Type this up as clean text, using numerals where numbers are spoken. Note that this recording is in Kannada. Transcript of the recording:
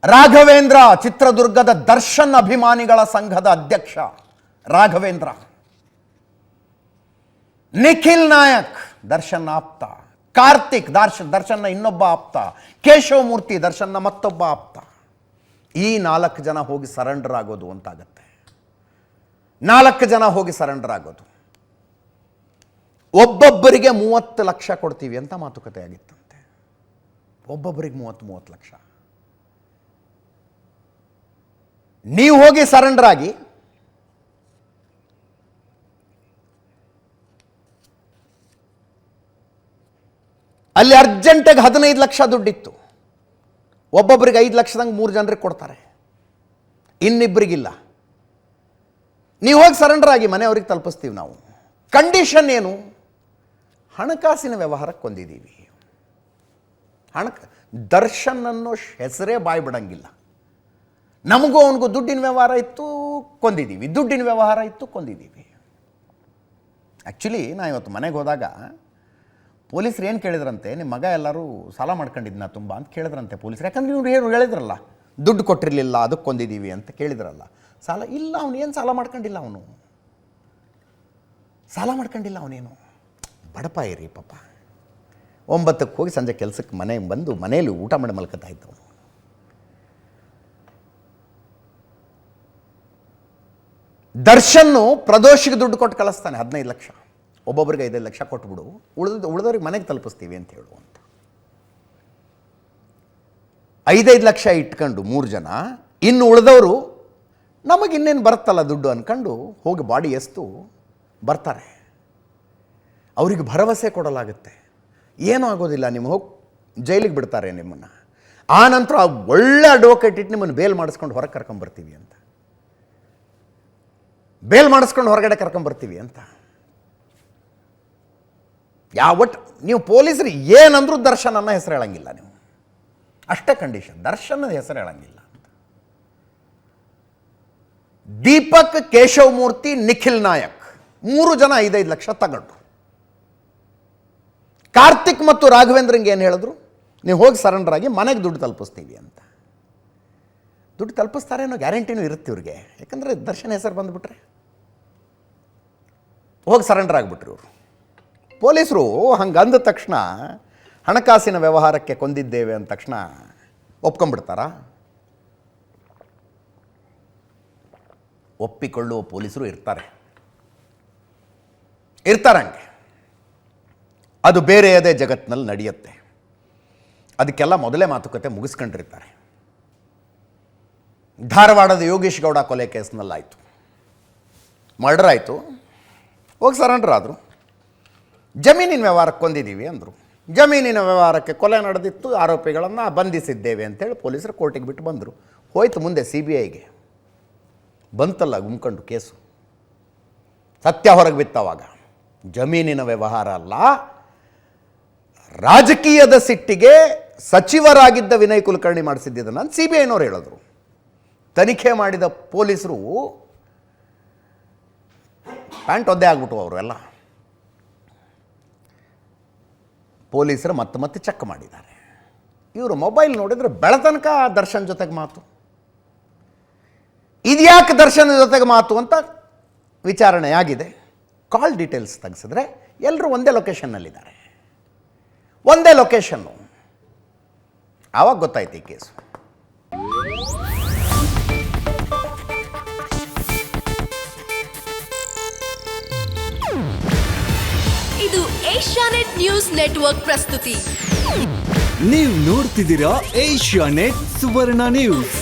ರಾಘವೇಂದ್ರ ಚಿತ್ರದುರ್ಗದ ದರ್ಶನ್ ಅಭಿಮಾನಿಗಳ ಸಂಘದ ಅಧ್ಯಕ್ಷ ರಾಘವೇಂದ್ರ, ನಿಖಿಲ್ ನಾಯಕ್ ದರ್ಶನ್ ಆಪ್ತ, ಕಾರ್ತಿಕ್ ದರ್ಶನ್ನ ಇನ್ನೊಬ್ಬ ಆಪ್ತ, ಕೇಶವ ಮೂರ್ತಿ ದರ್ಶನ್ನ ಮತ್ತೊಬ್ಬ ಆಪ್ತ. ಈ 4 ಜನ ಹೋಗಿ ಸರೆಂಡರ್ ಆಗೋದು ಅಂತಾಗತ್ತೆ. 4 ಜನ ಹೋಗಿ ಸರೆಂಡರ್ ಆಗೋದು. ಒಬ್ಬೊಬ್ಬರಿಗೆ 30 ಲಕ್ಷ ಕೊಡ್ತೀವಿ ಅಂತ ಮಾತುಕತೆ ಆಗಿತ್ತಂತೆ. ಒಬ್ಬೊಬ್ಬರಿಗೆ 30 ಲಕ್ಷ. ನೀವು ಹೋಗಿ ಸರೆಂಡರ್ ಆಗಿ ಅಲ್ಲಿ ಅರ್ಜೆಂಟಾಗಿ 15 ಲಕ್ಷ ದುಡ್ಡಿತ್ತು. ಒಬ್ಬೊಬ್ಬರಿಗೆ 5 ಲಕ್ಷದಂಗೆ 3 ಜನರಿಗೆ ಕೊಡ್ತಾರೆ, ಇನ್ನಿಬ್ಬರಿಗಿಲ್ಲ. ನೀವು ಹೋಗಿ ಸರೆಂಡರ್ ಆಗಿ ಮನೆಯವ್ರಿಗೆ ತಲುಪಿಸ್ತೀವಿ ನಾವು. ಕಂಡೀಷನ್ ಏನು? ಹಣಕಾಸಿನ ವ್ಯವಹಾರಕ್ಕೆ ಕೊಂದಿದ್ದೀವಿ. ದರ್ಶನ್ ಅನ್ನೋ ಹೆಸರೇ ಬಾಯಿ ಬಿಡಂಗಿಲ್ಲ. ನಮಗೂ ಅವನಿಗೂ ದುಡ್ಡಿನ ವ್ಯವಹಾರ ಇತ್ತು, ಕೊಂದಿದ್ದೀವಿ. ದುಡ್ಡಿನ ವ್ಯವಹಾರ ಇತ್ತು, ಕೊಂದಿದ್ದೀವಿ. ಆ್ಯಕ್ಚುಲಿ ನಾ ಇವತ್ತು ಮನೆಗೆ ಹೋದಾಗ ಪೊಲೀಸರು ಏನು ಕೇಳಿದ್ರಂತೆ, ನಿಮ್ಮ ಮಗ ಎಲ್ಲರೂ ಸಾಲ ಮಾಡ್ಕೊಂಡಿದ್ನ ತುಂಬ ಅಂತ ಕೇಳಿದ್ರಂತೆ ಪೊಲೀಸರು. ಯಾಕಂದ್ರೆ ಇವ್ರು ಏನು ಹೇಳಿದ್ರಲ್ಲ, ದುಡ್ಡು ಕೊಟ್ಟಿರಲಿಲ್ಲ ಅದಕ್ಕೆ ಕೊಂದಿದ್ದೀವಿ ಅಂತ ಕೇಳಿದ್ರಲ್ಲ. ಸಾಲ ಇಲ್ಲ, ಅವನು ಏನು ಸಾಲ ಮಾಡ್ಕೊಂಡಿಲ್ಲ, ಸಾಲ ಮಾಡ್ಕೊಂಡಿಲ್ಲ ಅವನೇನು. ಬಡಪ ಇರಿ ಪಾಪ. 9ಕ್ಕೆ ಹೋಗಿ ಸಂಜೆ ಕೆಲಸಕ್ಕೆ ಮನೆಗೆ ಬಂದು ಮನೆಯಲ್ಲಿ ಊಟ ಮಾಡಿ ಮಲ್ಕೊತಾ ಇದ್ದ ಅವನು. ದರ್ಶನ್ನು ಪ್ರದೋಷಿಗೆ ದುಡ್ಡು ಕೊಟ್ಟು ಕಳಿಸ್ತಾನೆ 15 ಲಕ್ಷ. ಒಬ್ಬೊಬ್ಬರಿಗೆ 5 ಲಕ್ಷ ಕೊಟ್ಬಿಡು, ಉಳಿದವ್ರಿಗೆ ಮನೆಗೆ ತಲುಪಿಸ್ತೀವಿ ಅಂತ ಹೇಳುವಂತ. 5 ಲಕ್ಷ ಇಟ್ಕೊಂಡು 3 ಜನ, ಇನ್ನು ಉಳಿದವರು ನಮಗೆ ಇನ್ನೇನು ಬರುತ್ತಲ್ಲ ದುಡ್ಡು ಅಂದ್ಕೊಂಡು ಹೋಗಿ ಬಾಡಿ ಎಸ್ತು ಬರ್ತಾರೆ. ಅವರಿಗೆ ಭರವಸೆ ಕೊಡಲಾಗುತ್ತೆ, ಏನೂ ಆಗೋದಿಲ್ಲ, ನಿಮಗೆ ಹೋಗಿ ಜೈಲಿಗೆ ಬಿಡ್ತಾರೆ ನಿಮ್ಮನ್ನು. ಆ ನಂತರ ಒಳ್ಳೆ ಅಡ್ವೊಕೇಟ್ ಇಟ್ಟು ನಿಮ್ಮನ್ನು ಬೇಲ್ ಮಾಡಿಸ್ಕೊಂಡು ಹೊರಗೆ ಕರ್ಕೊಂಬರ್ತೀವಿ ಅಂತ, ಬೇಲ್ ಮಾಡಿಸ್ಕೊಂಡು ಹೊರಗಡೆ ಕರ್ಕೊಂಬರ್ತೀವಿ ಅಂತ. ಒಟ್ಟು ನೀವು ಪೊಲೀಸರು ಏನಂದ್ರೂ ದರ್ಶನ್ ಅನ್ನೋ ಹೆಸರು ಹೇಳಂಗಿಲ್ಲ ನೀವು. ಅಷ್ಟೇ ಕಂಡೀಷನ್, ದರ್ಶನದ ಹೆಸರು ಹೇಳಂಗಿಲ್ಲ ಅಂತ. ದೀಪಕ್, ಕೇಶವ ಮೂರ್ತಿ, ನಿಖಿಲ್ ನಾಯಕ್ 3 ಜನ 5 ಲಕ್ಷ ತಗೊಂಡ್ರು. ಕಾರ್ತಿಕ್ ಮತ್ತು ರಾಘವೇಂದ್ರಂಗೆ ಏನು ಹೇಳಿದ್ರು, ನೀವು ಹೋಗಿ ಸರೆಂಡರ್ ಆಗಿ ಮನೆಗೆ ದುಡ್ಡು ತಲುಪಿಸ್ತೀವಿ ಅಂತ. ದುಡ್ಡು ತಲುಪಿಸ್ತಾರೆ ಅನ್ನೋ ಗ್ಯಾರಂಟಿನೂ ಇರುತ್ತೆ ಇವ್ರಿಗೆ. ಯಾಕಂದರೆ ದರ್ಶನ್ ಹೆಸರು ಬಂದುಬಿಟ್ರೆ ಹೋಗಿ ಸರೆಂಡರ್ ಆಗಿಬಿಟ್ರು ಇವರು. ಪೊಲೀಸರು ಹಂಗೆ ಅಂದ ತಕ್ಷಣ ಹಣಕಾಸಿನ ವ್ಯವಹಾರಕ್ಕೆ ಕೊಂದಿದ್ದೇವೆ ಅಂದ ತಕ್ಷಣ ಒಪ್ಕೊಂಡ್ಬಿಡ್ತಾರಾ? ಒಪ್ಪಿಕೊಳ್ಳುವ ಪೊಲೀಸರು ಇರ್ತಾರೆ ಹಂಗೆ. ಅದು ಬೇರೆಯದೇ ಜಗತ್ತಿನಲ್ಲಿ ನಡೆಯುತ್ತೆ. ಅದಕ್ಕೆಲ್ಲ ಮೊದಲೇ ಮಾತುಕತೆ ಮುಗಿಸ್ಕೊಂಡಿರ್ತಾರೆ. ಧಾರವಾಡದ ಯೋಗೇಶ್ ಗೌಡ ಕೊಲೆ ಕೇಸ್ನಲ್ಲಾಯಿತು, ಮರ್ಡರ್ ಆಯಿತು, ಹೋಗಿ ಸರೆಂಡರ್ ಆದರು. ಜಮೀನಿನ ವ್ಯವಹಾರಕ್ಕೆ ಕೊಂದಿದ್ದೀವಿ ಅಂದರು. ಜಮೀನಿನ ವ್ಯವಹಾರಕ್ಕೆ ಕೊಲೆ ನಡೆದಿತ್ತು, ಆರೋಪಿಗಳನ್ನು ಬಂಧಿಸಿದ್ದೇವೆ ಅಂತೇಳಿ ಪೊಲೀಸರು ಕೋರ್ಟಿಗೆ ಬಿಟ್ಟು ಬಂದರು. ಹೋಯ್ತು ಮುಂದೆ CBIಗೆ. ಬಂತಲ್ಲ ಗುಮ್ಕೊಂಡು ಕೇಸು. ಸತ್ಯ ಹೊರಗೆ ಬಿತ್ತವಾಗ ಜಮೀನಿನ ವ್ಯವಹಾರ ಅಲ್ಲ, ರಾಜಕೀಯದ ಸಿಟ್ಟಿಗೆ ಸಚಿವರಾಗಿದ್ದ ವಿನಯ್ ಕುಲಕರ್ಣಿ ಮಾಡಿಸಿದ್ದನ್ನು ಅಂತ CBIನವ್ರು ಹೇಳಿದ್ರು. ತನಿಖೆ ಮಾಡಿದ ಪೊಲೀಸರು ಪ್ಯಾಂಟ್ ಒದ್ದೆ ಆಗ್ಬಿಟ್ಟು ಅವರು ಎಲ್ಲ. ಪೊಲೀಸರು ಮತ್ತೆ ಚೆಕ್ ಮಾಡಿದ್ದಾರೆ. ಇವರು ಮೊಬೈಲ್ ನೋಡಿದರೆ ಬೆಳತನಕ ದರ್ಶನ್ ಜೊತೆಗೆ ಮಾತು. ಇದ್ಯಾಕೆ ದರ್ಶನ್ ಜೊತೆಗೆ ಮಾತು ಅಂತ ವಿಚಾರಣೆ ಆಗಿದೆ. ಕಾಲ್ ಡೀಟೇಲ್ಸ್ ತೆಗೆಸಿದ್ರೆ ಎಲ್ಲರೂ ಒಂದೇ ಲೊಕೇಶನ್ನಲ್ಲಿದ್ದಾರೆ, ಒಂದೇ ಲೊಕೇಶನ್ನು. ಆವಾಗ ಗೊತ್ತಾಯ್ತು ಈ ಕೇಸು. ಇದು ಏಷ್ಯಾನೆಟ್ ನ್ಯೂಸ್ ನೆಟ್ವರ್ಕ್ ಪ್ರಸ್ತುತಿ. ನೀವು ನೋಡ್ತಿದ್ದೀರಾ ಏಷ್ಯಾನೆಟ್ ಸುವರ್ಣ ನ್ಯೂಸ್.